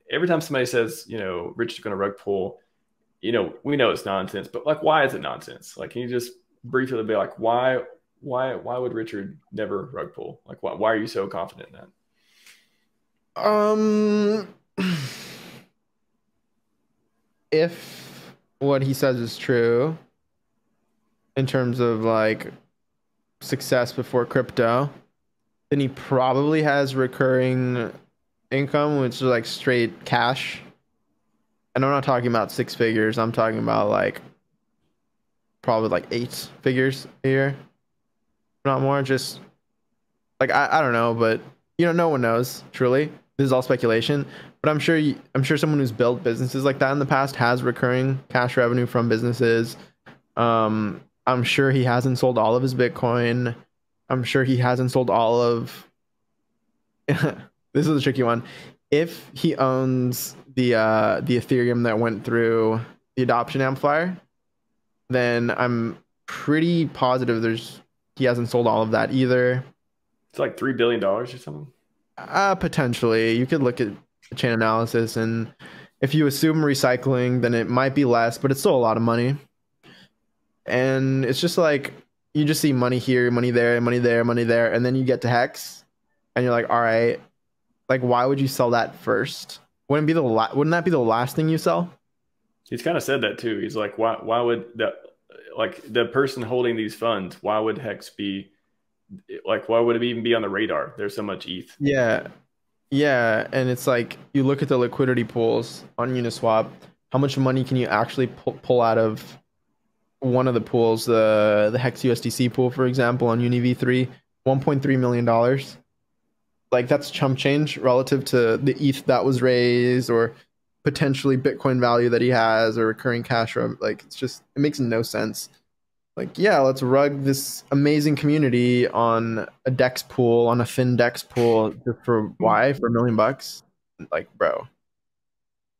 every time somebody says, Rich is going to rug pull, we know it's nonsense, but like, why is it nonsense? Like, can you just briefly be like, why would Richard never rug pull? Like, why are you so confident in that? If what he says is true in terms of like success before crypto, then he probably has recurring income, which is like straight cash. And I'm not talking about six figures. I'm talking about like probably like eight figures a year, not more. Just like I don't know, but no one knows truly. This is all speculation. But I'm sure someone who's built businesses like that in the past has recurring cash revenue from businesses. I'm sure he hasn't sold all of his Bitcoin. I'm sure he hasn't sold all of. This is a tricky one. If he owns the Ethereum that went through the adoption amplifier, then I'm pretty positive he hasn't sold all of that either. It's like $3 billion or something. Potentially. You could look at the chain analysis, and if you assume recycling, then it might be less, but it's still a lot of money. And it's just like you just see money here, money there, money there, money there, and then you get to Hex, and you're like, all right, like why would you sell that first? Wouldn't that be the last thing you sell? He's kind of said that too. He's like, why would that, like the person holding these funds, why would Hex be like, why would it even be on the radar? There's so much ETH. Yeah. And it's like you look at the liquidity pools on Uniswap. How much money can you actually pull out of one of the pools? The Hex USDC pool, for example, on UniV3, $1.3 million. Like that's chump change relative to the ETH that was raised, or potentially Bitcoin value that he has, or recurring cash. Like it makes no sense. Like, yeah, let's rug this amazing community on a DEX pool, on a thin DEX pool, just for why? For $1 million? Like, bro.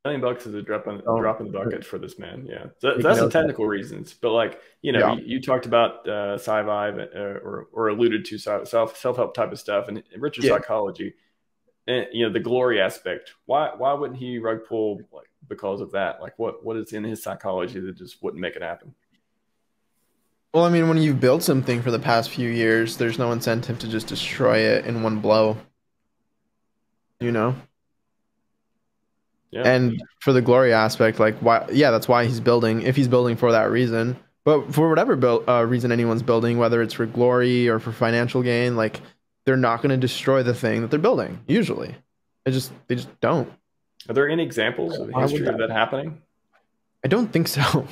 $1 million is a drop in the bucket for this man. Yeah, so that's the technical reasons. But like, you talked about Scivive or alluded to self-help type of stuff, and Richard's psychology, and the glory aspect. Why wouldn't he rug pull like because of that? Like, what is in his psychology that just wouldn't make it happen? Well, I mean, when you've built something for the past few years, there's no incentive to just destroy it in one blow. Yeah. And for the glory aspect, like why? Yeah, that's why he's building. If he's building for that reason, but for whatever reason anyone's building, whether it's for glory or for financial gain, like they're not going to destroy the thing that they're building. Usually, they just don't. Are there any examples of history of that happening? I don't think so.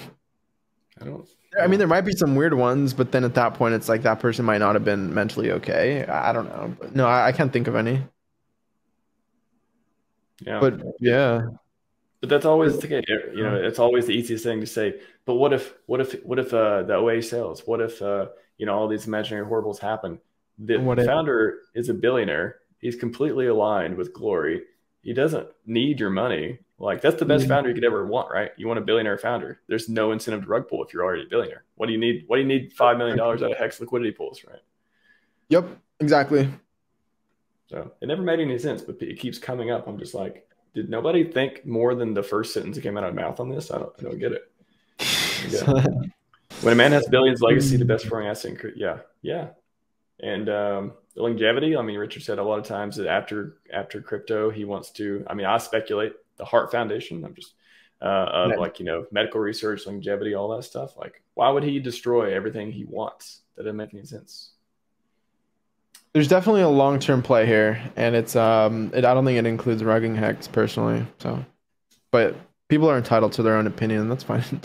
I mean, there might be some weird ones, but then at that point, it's like that person might not have been mentally okay. I don't know. But no, I can't think of any. Yeah. But yeah. But that's always the case. It's always the easiest thing to say. But what if the OA sells? What if all these imaginary horribles happen? The founder is a billionaire. He's completely aligned with glory. He doesn't need your money. Like that's the best founder you could ever want, right? You want a billionaire founder. There's no incentive to rug pull if you're already a billionaire. What do you need? What do you need $5 million out of Hex liquidity pools, right? Yep, exactly. So it never made any sense, but it keeps coming up. I'm just like, did nobody think more than the first sentence that came out of my mouth on this? I don't get it. When a man has billions, legacy, the best performing asset. Yeah. And the longevity. I mean, Richard said a lot of times that after crypto, he wants to. I mean, I speculate the Heart Foundation. I'm just medical research, longevity, all that stuff. Like, why would he destroy everything he wants? That doesn't make any sense. There's definitely a long-term play here, and it's I don't think it includes rugging Hex personally. So, but people are entitled to their own opinion. That's fine.